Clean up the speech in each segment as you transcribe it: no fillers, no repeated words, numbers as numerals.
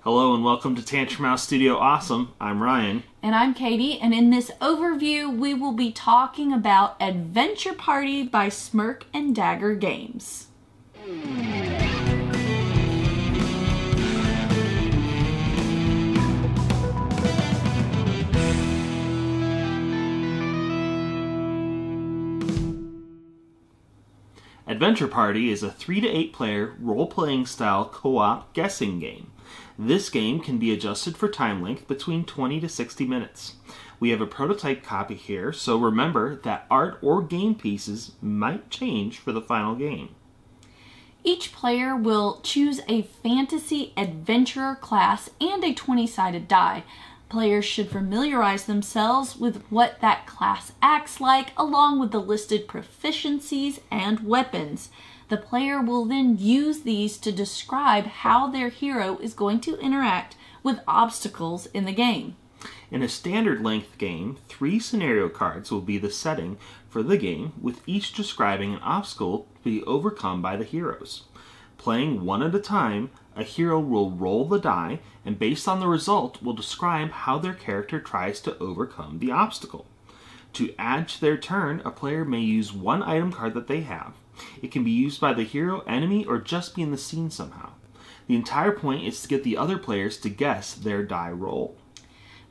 Hello and welcome to Tantrum House Studio Awesome. I'm Ryan. And I'm Katie, and in this overview we will be talking about Adventure Party by Smirk and Dagger Games. Adventure Party is a 3 to 8 player role-playing style co-op guessing game. This game can be adjusted for time length between 20 to 60 minutes. We have a prototype copy here, so remember that art or game pieces might change for the final game. Each player will choose a fantasy adventurer class and a 20-sided die. Players should familiarize themselves with what that class acts like, along with the listed proficiencies and weapons. The player will then use these to describe how their hero is going to interact with obstacles in the game. In a standard length game, 3 scenario cards will be the setting for the game, with each describing an obstacle to be overcome by the heroes. Playing one at a time, a hero will roll the die, and based on the result will describe how their character tries to overcome the obstacle. To add to their turn, a player may use one item card that they have. It can be used by the hero, enemy, or just be in the scene somehow. The entire point is to get the other players to guess their die roll.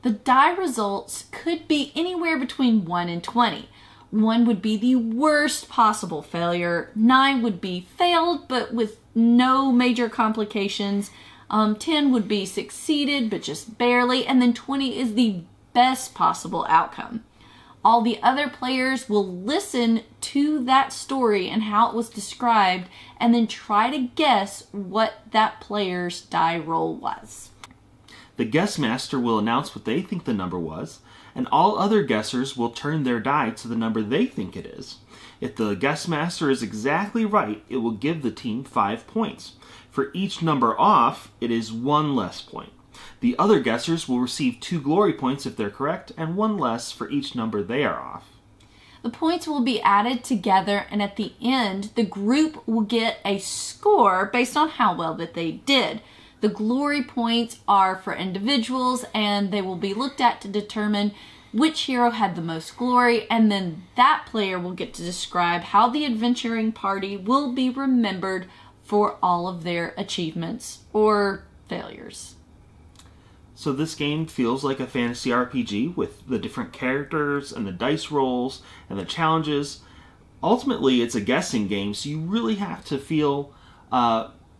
The die results could be anywhere between 1 and 20. 1 would be the worst possible failure, 9 would be failed but with no major complications, 10 would be succeeded but just barely, and then 20 is the best possible outcome. All the other players will listen to that story and how it was described and then try to guess what that player's die roll was. The guess master will announce what they think the number was, and all other guessers will turn their die to the number they think it is. If the guess master is exactly right, it will give the team 5 points. For each number off, it is 1 less point. The other guessers will receive 2 glory points if they're correct, and 1 less for each number they are off. The points will be added together, and at the end, the group will get a score based on how well that they did. The glory points are for individuals, and they will be looked at to determine which hero had the most glory, and then that player will get to describe how the adventuring party will be remembered for all of their achievements or failures. So this game feels like a fantasy RPG with the different characters and the dice rolls and the challenges. Ultimately, it's a guessing game, so you really have to feel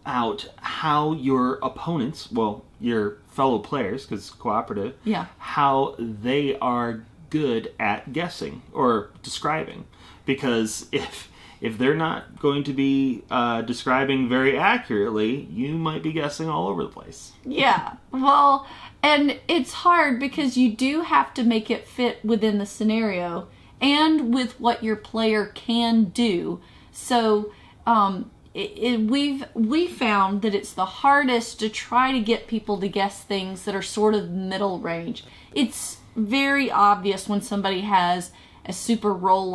out how your opponents, well, your fellow players, because it's cooperative, how they are good at guessing or describing. Because if they're not going to be describing very accurately, you might be guessing all over the place. Yeah, well, and it's hard because you do have to make it fit within the scenario and with what your player can do. So we found that it's the hardest to try to get people to guess things that are sort of middle range. It's very obvious when somebody has a super roll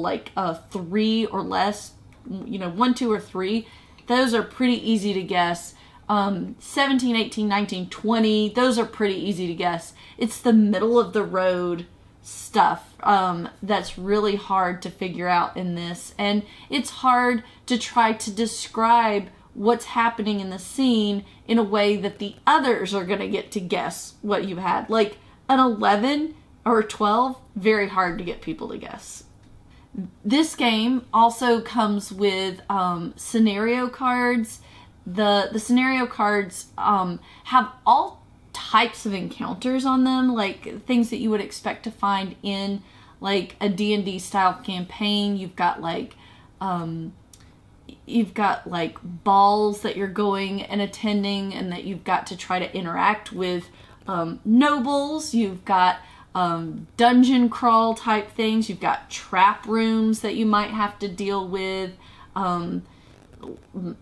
like a 3 or less, 1, 2, or 3. Those are pretty easy to guess. 17, 18, 19, 20, those are pretty easy to guess. It's the middle of the road stuff that's really hard to figure out in this, and it's hard to try to describe what's happening in the scene in a way that the others are going to get to guess what you had. Like an 11 or 12, very hard to get people to guess. This game also comes with scenario cards. The scenario cards have all types of encounters on them, like things that you would expect to find in like a D&D style campaign. You've got like balls that you're going and attending, and that you've got to try to interact with nobles. You've got dungeon crawl type things. You've got trap rooms that you might have to deal with.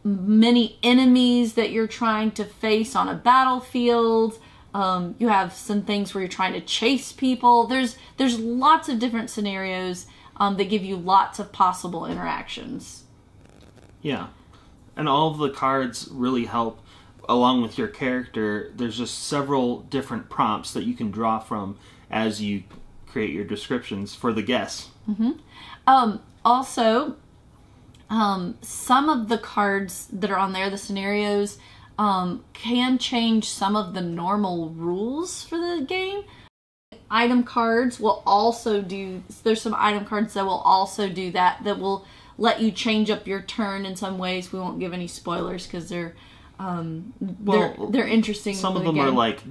Many enemies that you're trying to face on a battlefield. You have some things where you're trying to chase people. There's lots of different scenarios that give you lots of possible interactions. Yeah, and all of the cards really help along with your character, there's just several different prompts that you can draw from as you create your descriptions for the guess. Also, some of the cards that are on there, the scenarios, can change some of the normal rules for the game. Item cards will also there's some item cards that will also do that will let you change up your turn in some ways. We won't give any spoilers because they're interesting. Some of them are like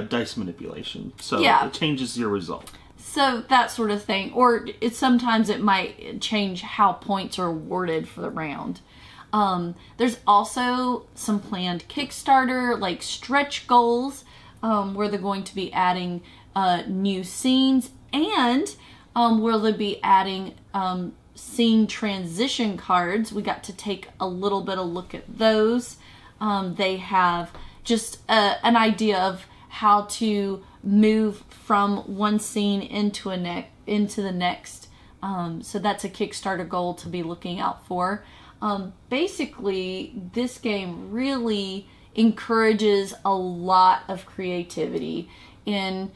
dice manipulation, so it changes your result. So that sort of thing, or sometimes it might change how points are awarded for the round. There's also some planned Kickstarter like stretch goals where they're going to be adding new scenes, and where they'll be adding scene transition cards. We got to take a little bit of look at those. They have just an idea of how to move from one scene into the next. So that's a Kickstarter goal to be looking out for. Basically, this game really encourages a lot of creativity in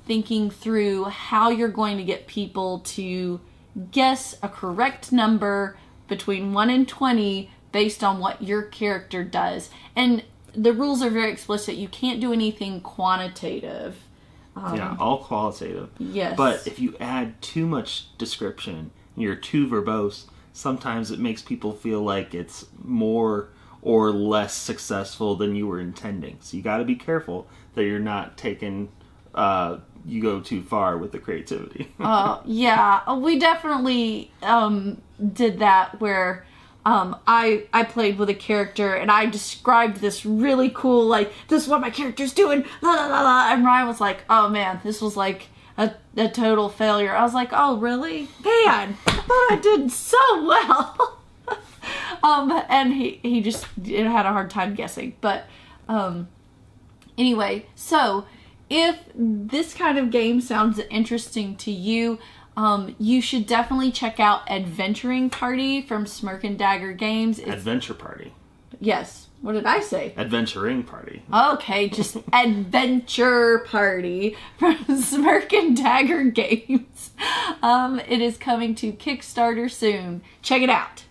thinking through how you're going to get people to guess a correct number between 1 and 20 based on what your character does. And the rules are very explicit. You can't do anything quantitative. All qualitative. Yes. But if you add too much description, you're too verbose, sometimes it makes people feel like it's more or less successful than you were intending. So you got to be careful that you're not taking you go too far with the creativity. Yeah, we definitely did that where I played with a character and I described this really cool, like, this is what my character's doing, la la la la, and Ryan was like, oh man, this was like a total failure. I was like, oh really? Man, I thought I did so well. And he just had a hard time guessing. But anyway, so if this kind of game sounds interesting to you, you should definitely check out Adventuring Party from Smirk and Dagger Games. Adventure Party. Yes. What did I say? Adventuring Party. Okay, just Adventure Party from Smirk and Dagger Games. It is coming to Kickstarter soon. Check it out.